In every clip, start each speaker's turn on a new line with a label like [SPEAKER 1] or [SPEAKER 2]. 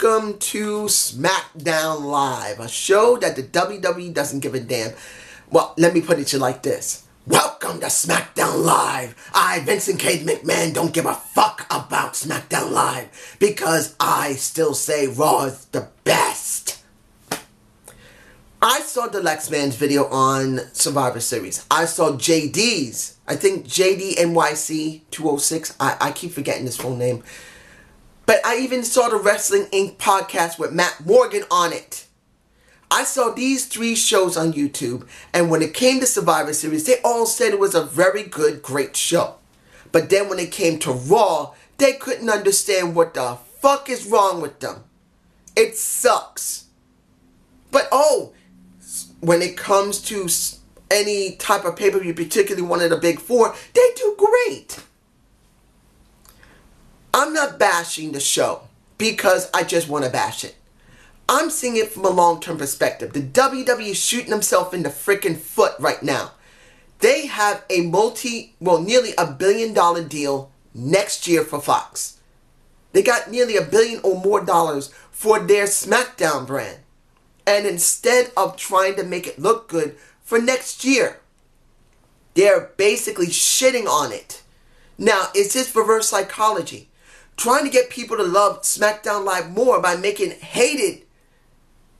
[SPEAKER 1] welcome to Smackdown Live, a show that the WWE doesn't give a damn. Well, let me put it to you like this. Welcome to Smackdown Live. I, Vincent K. McMahon, don't give a fuck about Smackdown Live because I still say Raw is the best. I saw the Lex Man's video on Survivor Series. I saw JD's, I think JD NYC 206. I keep forgetting his full name. But I even saw the Wrestling Inc. podcast with Matt Morgan on it. I saw these 3 shows on YouTube, and when it came to Survivor Series, they all said it was a very good, great show. But then when it came to Raw, they couldn't understand what the fuck is wrong with them. It sucks. But when it comes to any type of pay-per-view, particularly one of the big 4, they do great. I'm not bashing the show because I just want to bash it. I'm seeing it from a long-term perspective. The WWE is shooting themselves in the freaking foot right now. They have a nearly $1 billion deal next year for Fox. They got nearly $1 billion or more for their Smackdown brand. And instead of trying to make it look good for next year, they're basically shitting on it. Now, is this reverse psychology? Trying to get people to love Smackdown Live more by making hated,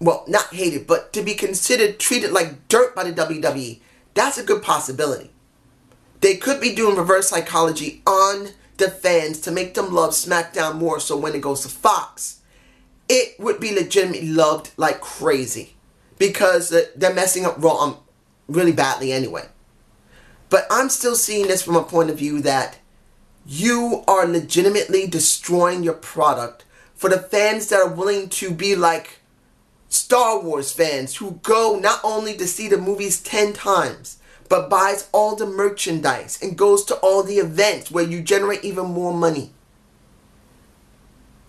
[SPEAKER 1] well, not hated, but to be treated like dirt by the WWE. That's a good possibility. They could be doing reverse psychology on the fans to make them love Smackdown more, so when it goes to Fox, it would be legitimately loved like crazy. Because they're messing up Raw really badly anyway. But I'm still seeing this from a point of view that you are legitimately destroying your product for the fans that are willing to be like Star Wars fans who go not only to see the movies 10 times, but buys all the merchandise and goes to all the events where you generate even more money.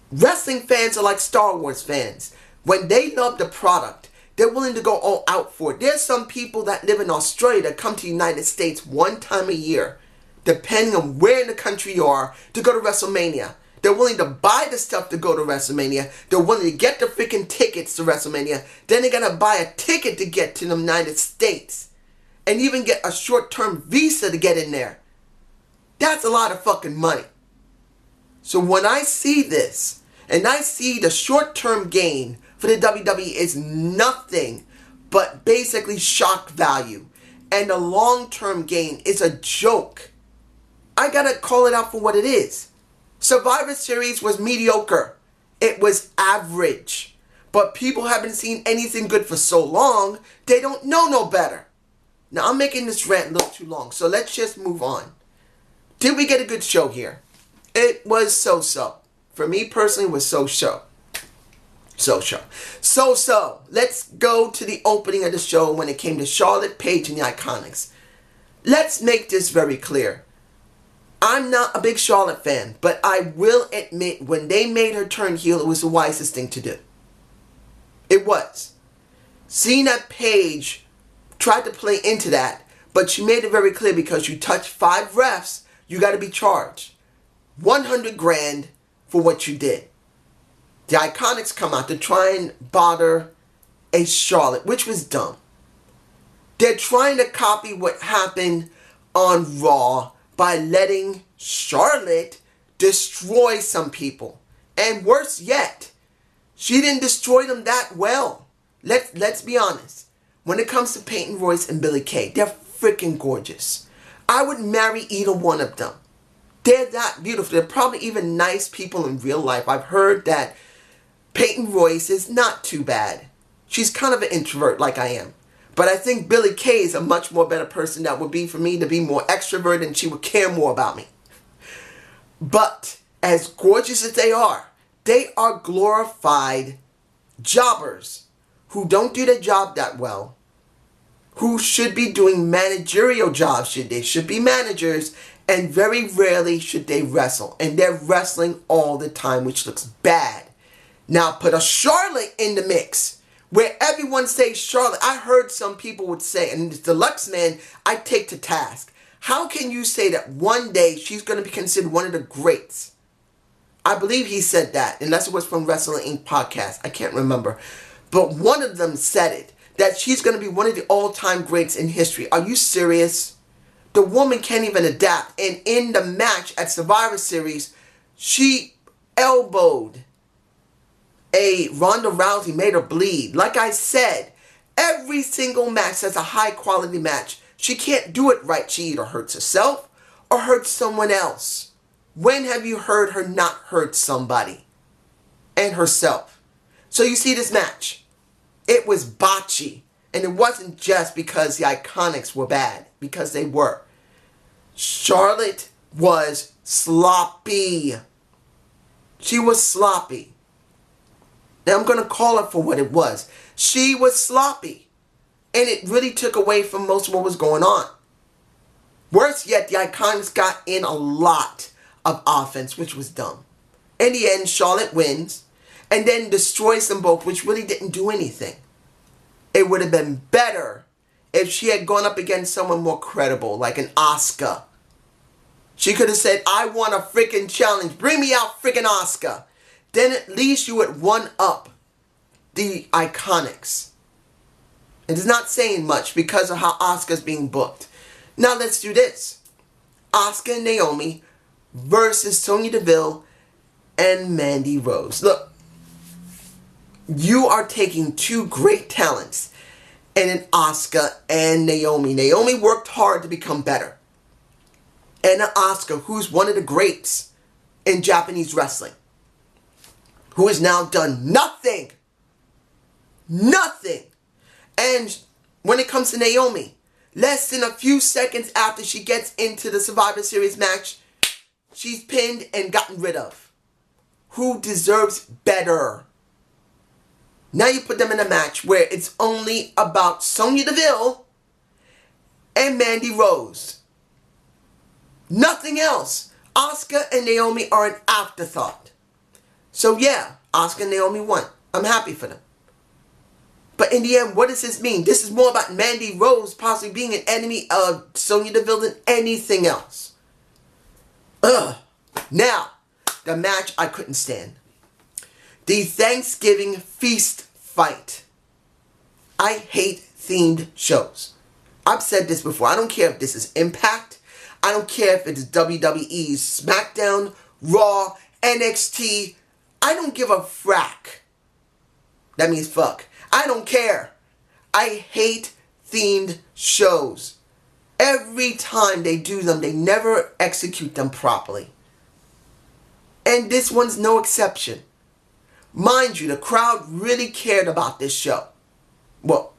[SPEAKER 1] Wrestling fans are like Star Wars fans. When they love the product, they're willing to go all out for it. There's some people that live in Australia that come to the United States 1 time a year, depending on where in the country you are, to go to WrestleMania. They're willing to buy the stuff to go to WrestleMania. They're willing to get the freaking tickets to WrestleMania. Then they're going to buy a ticket to get to the United States. And even get a short-term visa to get in there. That's a lot of fucking money. So when I see this, and I see the short-term gain for the WWE is nothing but basically shock value. And the long-term gain is a joke. I gotta call it out for what it is. Survivor Series was mediocre. It was average. But people haven't seen anything good for so long, they don't know no better. Now, I'm making this rant a little too long, so let's just move on. Did we get a good show here? It was so-so. For me personally, it was so-so. So-so. Let's go to the opening of the show when it came to Charlotte, Paige, and the Ikonics. Let's make this very clear. I'm not a big Charlotte fan, but I will admit when they made her turn heel, it was the wisest thing to do. It was. Seeing that Paige tried to play into that, but she made it very clear because you touch 5 refs, you got to be charged $100 grand for what you did. The Ikonics come out to try and bother a Charlotte, which was dumb. They're trying to copy what happened on Raw by letting Charlotte destroy some people. And worse yet, she didn't destroy them that well. Let's be honest. When it comes to Peyton Royce and Billie Kay, they're freaking gorgeous. I would marry either one of them. They're that beautiful. They're probably even nice people in real life. I've heard that Peyton Royce is not too bad. She's kind of an introvert like I am. But I think Billie Kay is a much more better person that would be for me to be more extrovert and she would care more about me. But as gorgeous as they are glorified jobbers who don't do their job that well, who should be doing managerial jobs. They should be managers, and very rarely should they wrestle. And they're wrestling all the time, which looks bad. Now put a Charlotte in the mix, where everyone says Charlotte. I heard some people would say, and the Deluxe Man, I take to task. How can you say that one day she's going to be considered one of the greats? I believe he said that, unless it was from Wrestling Inc. podcast. I can't remember. But one of them said it, that she's going to be one of the all-time greats in history. Are you serious? The woman can't even adapt. And in the match at Survivor Series, she elbowed a Ronda Rousey, made her bleed. Like I said, every single match that's a high-quality match, she can't do it right. She either hurts herself or hurts someone else. When have you heard her not hurt somebody and herself? So you see this match. It was botchy. And it wasn't just because the Ikonics were bad. Because they were. Charlotte was sloppy. She was sloppy. Now I'm going to call it for what it was. She was sloppy. And it really took away from most of what was going on. Worse yet, the Iconics got in a lot of offense, which was dumb. In the end, Charlotte wins and then destroys them both, which really didn't do anything. It would have been better if she had gone up against someone more credible, like an Asuka. She could have said, I want a freaking challenge. Bring me out freaking Asuka. Then at least you would one up the Ikonics. It is not saying much because of how Asuka's being booked. Now let's do this. Asuka and Naomi versus Sonya Deville and Mandy Rose. Look. You are taking two great talents in an Asuka and Naomi. Naomi worked hard to become better. And an Asuka, who's one of the greats in Japanese wrestling, who has now done nothing. Nothing. And when it comes to Naomi, less than a few seconds after she gets into the Survivor Series match, she's pinned and gotten rid of. Who deserves better? Now you put them in a match where it's only about Sonya Deville and Mandy Rose. Nothing else. Asuka and Naomi are an afterthought. So yeah, Asuka and Naomi won. I'm happy for them. But in the end, what does this mean? This is more about Mandy Rose possibly being an enemy of Sonya Deville than anything else. Now, the match I couldn't stand. The Thanksgiving feast fight. I hate themed shows. I've said this before. I don't care if this is Impact. I don't care if it's WWE's Smackdown, Raw, NXT. I don't give a frack. That means fuck. I don't care. I hate themed shows. Every time they do them, they never execute them properly. And this one's no exception. Mind you, the crowd really cared about this show.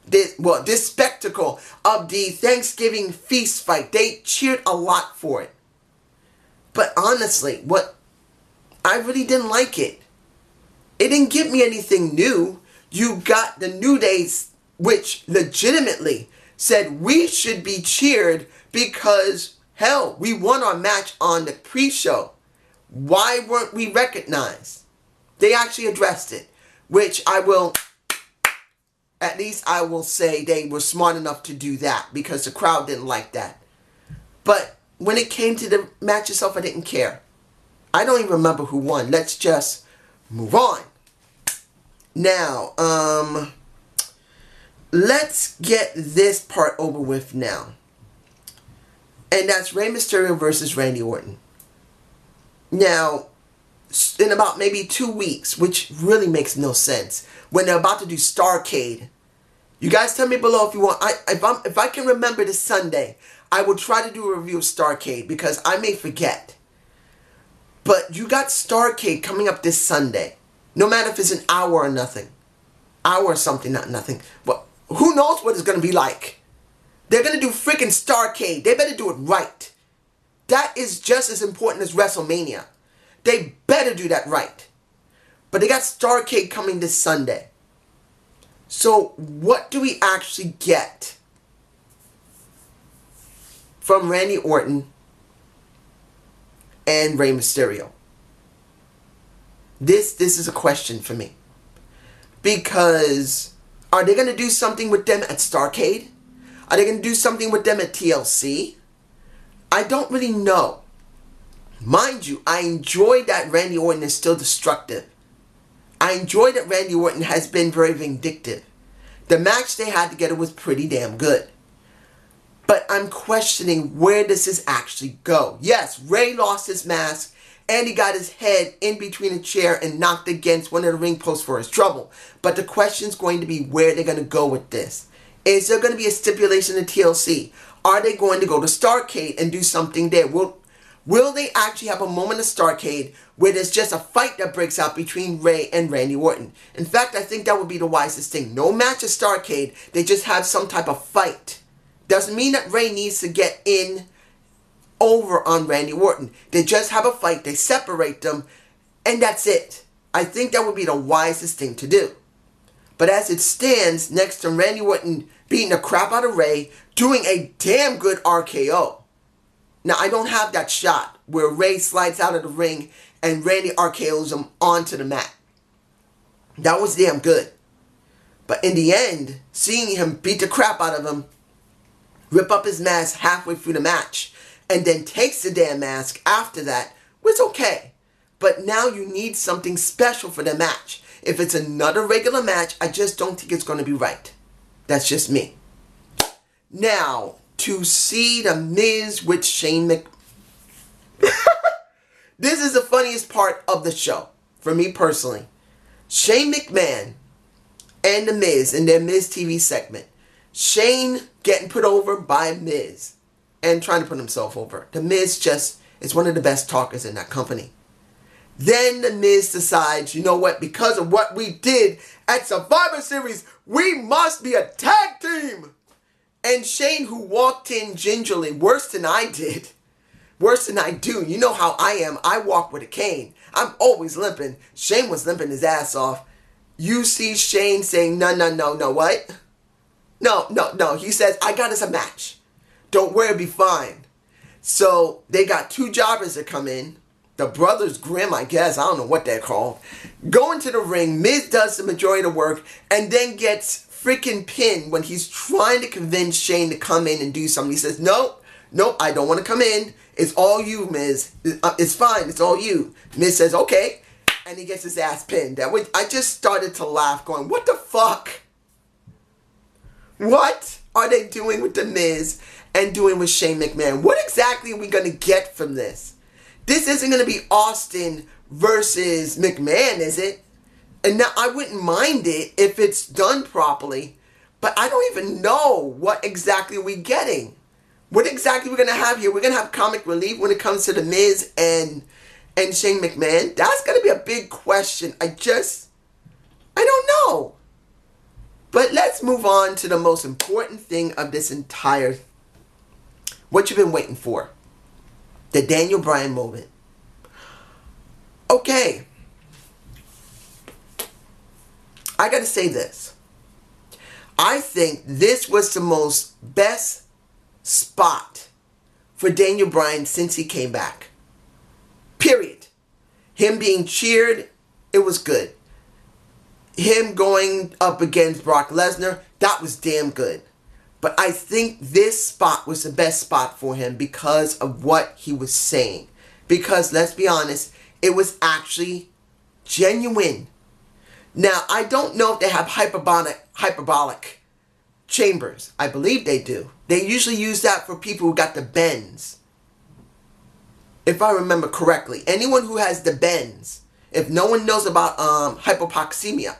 [SPEAKER 1] This spectacle of the Thanksgiving feast fight, they cheered a lot for it. But honestly, I really didn't like it. It didn't give me anything new. You got the New Days, which legitimately said we should be cheered because, hell, we won our match on the pre-show. Why weren't we recognized? They actually addressed it, which at least I will say they were smart enough to do that because the crowd didn't like that. But when it came to the match itself, I didn't care. I don't even remember who won. Let's just move on. Now, let's get this part over with now. And that's Rey Mysterio versus Randy Orton. Now, in about maybe 2 weeks, which really makes no sense, when they're about to do Starrcade. You guys tell me below if you want. If I can remember this Sunday, I will try to do a review of Starrcade because I may forget. But you got Starrcade coming up this Sunday. No matter if it's an hour or nothing. Hour or something, not nothing. But who knows what it's going to be like. They're going to do freaking Starrcade. They better do it right. That is just as important as WrestleMania. They better do that right. But they got Starrcade coming this Sunday. So what do we actually get from Randy Orton and Rey Mysterio? This is a question for me. Because are they going to do something with them at Starrcade? Are they going to do something with them at TLC? I don't really know. Mind you, I enjoy that Randy Orton is still destructive. I enjoy that Randy Orton has been very vindictive. The match they had together was pretty damn good. But I'm questioning, where does this actually go? Yes, Ray lost his mask and he got his head in between a chair and knocked against one of the ring posts for his trouble. But the question is going to be, where they're going to go with this. Is there going to be a stipulation in TLC? Are they going to go to Starrcade and do something there? Will they actually have a moment of Starrcade where there's just a fight that breaks out between Ray and Randy Orton? In fact, I think that would be the wisest thing. No match at Starrcade, they just have some type of fight. Doesn't mean that Ray needs to get in over on Randy Orton. They just have a fight, they separate them, and that's it. I think that would be the wisest thing to do. But as it stands, next to Randy Orton beating the crap out of Ray, doing a damn good RKO. Now, I don't have that shot where Ray slides out of the ring and Randy RKOs him onto the mat. That was damn good. But in the end, seeing him beat the crap out of him, rip up his mask halfway through the match, and then takes the damn mask after that, was okay. But now you need something special for the match. If it's another regular match, I just don't think it's going to be right. That's just me. Now, to see The Miz with Shane Mc... This is the funniest part of the show, for me personally. Shane McMahon and The Miz in their Miz TV segment. Shane getting put over by Miz and trying to put himself over. The Miz just is one of the best talkers in that company. Then The Miz decides, you know what, because of what we did at Survivor Series, we must be a tag team. And Shane, who walked in gingerly, worse than I did, worse than I do. You know how I am. I walk with a cane. I'm always limping. Shane was limping his ass off. You see Shane saying, no, what? No. He says, I got us a match. Don't worry, it'll be fine. So they got two jobbers that come in. The Brothers Grimm, I guess. I don't know what they're called. Go into the ring. Miz does the majority of the work and then gets freaking pinned when he's trying to convince Shane to come in and do something. He says, nope, I don't want to come in. It's all you, Miz. It's fine. It's all you. Miz says, okay. And he gets his ass pinned. I just started to laugh going, what the fuck? What are they doing with The Miz and doing with Shane McMahon? What exactly are we going to get from this? This isn't going to be Austin versus McMahon, is it? And now I wouldn't mind it if it's done properly, but I don't even know what exactly we're getting. What exactly we're going to have here? We're going to have comic relief when it comes to The Miz and Shane McMahon. That's going to be a big question. I don't know. But let's move on to the most important thing of this entire, what you've been waiting for. The Daniel Bryan moment. Okay. I gotta say this. I think this was the most best spot for Daniel Bryan since he came back. Period. Him being cheered, it was good. Him going up against Brock Lesnar, that was damn good. But I think this spot was the best spot for him because of what he was saying. Because, let's be honest, it was actually genuine. Now, I don't know if they have hyperbolic chambers. I believe they do. They usually use that for people who got the bends. If I remember correctly. Anyone who has the bends. If no one knows about hypoxemia.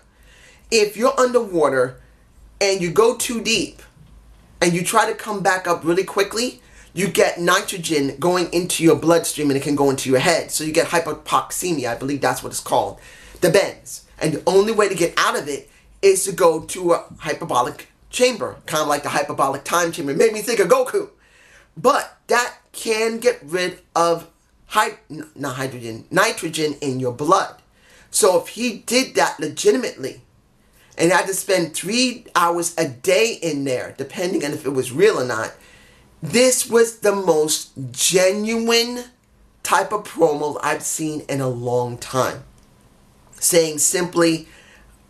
[SPEAKER 1] If you're underwater and you go too deep and you try to come back up really quickly, you get nitrogen going into your bloodstream and it can go into your head. So you get hypoxemia. I believe that's what it's called. The bends. And the only way to get out of it is to go to a hyperbolic chamber. Kind of like the hyperbolic time chamber. It made me think of Goku. But that can get rid of nitrogen in your blood. So if he did that legitimately and had to spend 3 hours a day in there, depending on if it was real or not, this was the most genuine type of promo I've seen in a long time. Saying simply,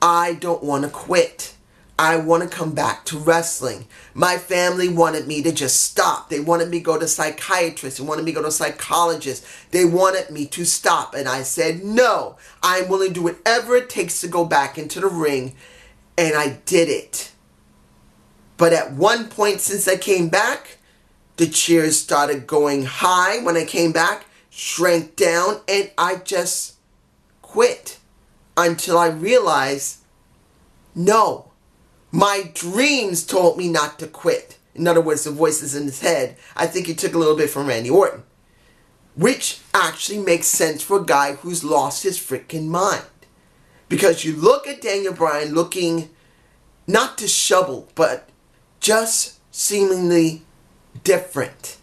[SPEAKER 1] I don't want to quit. I want to come back to wrestling. My family wanted me to just stop. They wanted me to go to psychiatrists. They wanted me to go to psychologists. They wanted me to stop. And I said, no, I'm willing to do whatever it takes to go back into the ring. And I did it. But at one point since I came back, the cheers started going high when I came back, shrank down, and I just quit until I realized, no. My dreams told me not to quit. In other words, the voices in his head. I think he took a little bit from Randy Orton. Which actually makes sense for a guy who's lost his freaking mind. Because you look at Daniel Bryan looking not disheveled, but just seemingly different.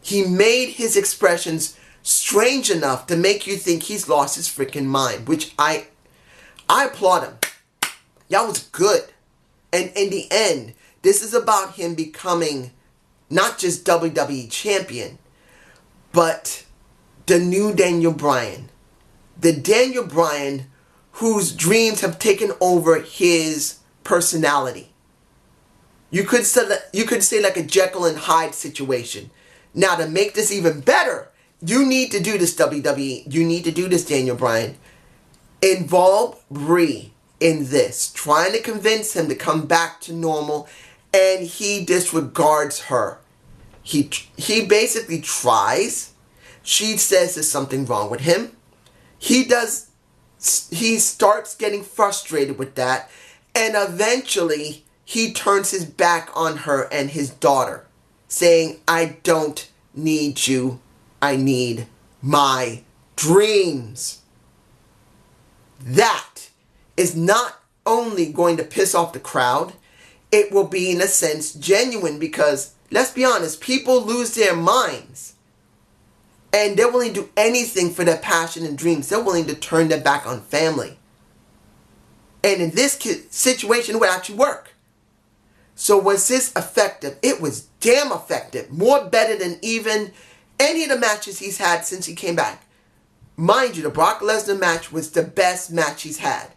[SPEAKER 1] He made his expressions strange enough to make you think he's lost his freaking mind. Which I applaud him. That was good. And in the end, this is about him becoming not just WWE champion, but the new Daniel Bryan. The Daniel Bryan whose dreams have taken over his personality. You could say like a Jekyll and Hyde situation. Now to make this even better, you need to do this WWE. You need to do this Daniel Bryan. Involve Brie in this, trying to convince him to come back to normal, and he disregards her. He basically tries. She says there's something wrong with him. He starts getting frustrated with that, and eventually he turns his back on her and his daughter, saying, I don't need you. I need my dreams. That is not only going to piss off the crowd, it will be in a sense genuine, because let's be honest, people lose their minds and they're willing to do anything for their passion and dreams. They're willing to turn their back on family. And in this situation, it would actually work. So was this effective? It was damn effective. More better than even any of the matches he's had since he came back. Mind you, the Brock Lesnar match was the best match he's had.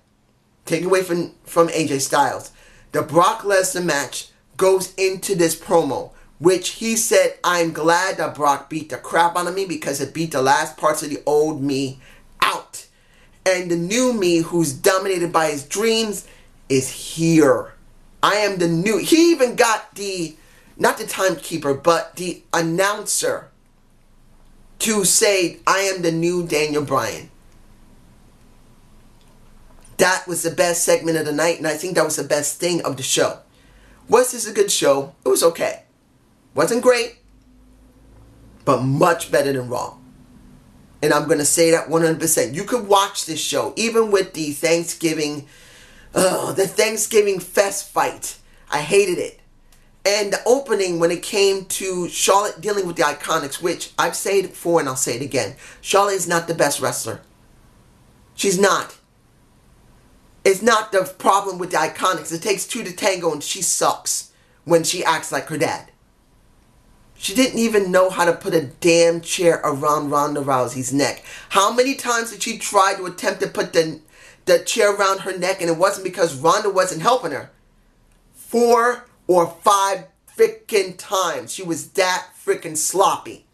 [SPEAKER 1] Take away from AJ Styles. The Brock Lesnar match goes into this promo, which he said, I'm glad that Brock beat the crap out of me because it beat the last parts of the old me out. And the new me, who's dominated by his dreams, is here. I am the new. He even got the, not the timekeeper, but the announcer to say, I am the new Daniel Bryan. That was the best segment of the night, and I think that was the best thing of the show. Was this a good show? It was okay. Wasn't great, but much better than Raw. And I'm going to say that 100%. You could watch this show, even with the Thanksgiving fest fight. I hated it. And the opening, when it came to Charlotte dealing with the Ikonics, which I've said it before and I'll say it again. Charlotte is not the best wrestler. She's not. It's not the problem with the Ikonics. It takes two to tango, and she sucks when she acts like her dad. She didn't even know how to put a damn chair around Ronda Rousey's neck. How many times did she try to attempt to put the chair around her neck, and it wasn't because Ronda wasn't helping her? 4 or 5 freaking times. She was that freaking sloppy.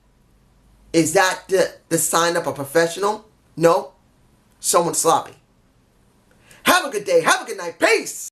[SPEAKER 1] Is that the sign of a professional? No. Someone sloppy. Have a good day. Have a good night. Peace.